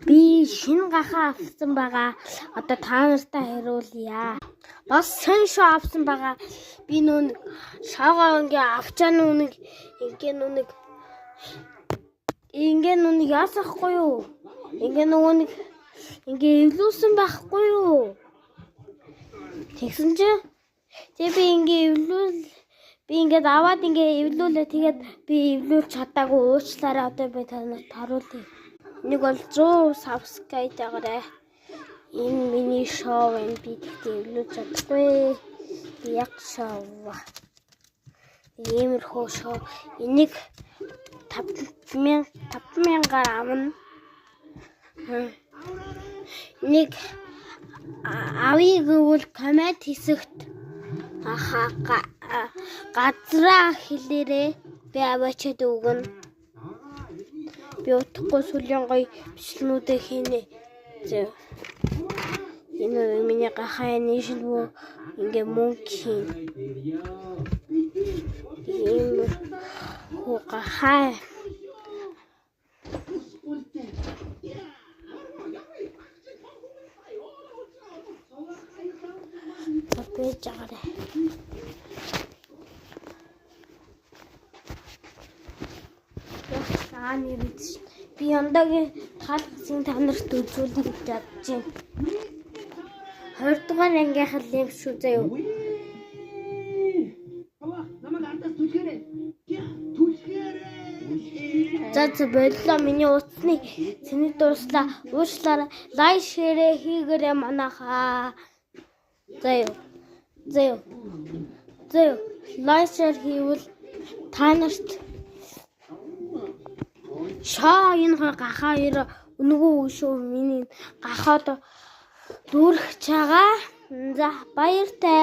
Би шинэ гахаа авсан байгаа. Одоо та нартай хариулъя. Бас сонь шоу авсан байгаа. Би нүг шоогоо ингээ авчаа нүг ингээ нүг яасахгүй юу? Ингээ нөгөө нэг ингээ эвлүүлсэн байхгүй юу? Тэгсэн чи би ингээд аваад ингээ эвлүүлээ. Тэгээд би эвлүүлж чадаагүй уучлаарай. Одоо би танарт харуулъя. Нэг бол 100 subscribe таарай. Энэ миний шоу энэ би тэгтээ эвлүүлж чадахгүй. Яг шоу. Иймэрхүү шоу. Энийг 5,000-аар авна. Нэг авъя гэвэл коммент хэсэгт газраа хэлээрээ би аваачаад өгнө. Би утгагүй сүлийн гоё бичлэгнүүдээ хийнэ. Энэ миний гахаа нэшнүү ингээ мөнгө хийн. Ийм гахаа Пэжарэ. Би яндагийн таалгын та нарт үзүүлэх гэж бодож байна. 20 дугаар ангийнхаа лимп шүү заяа. За боллоо миний утасны цэнийг дууслаа. Уучлаарай. Лайк шеэр хийгээрэй манайхаа. Заяа. Лайк шеэр хийвэл та нарт шоо энэ гахаа хоёр өнгөө шүү миний гахаад дүүрэх чагаа. За баяртай.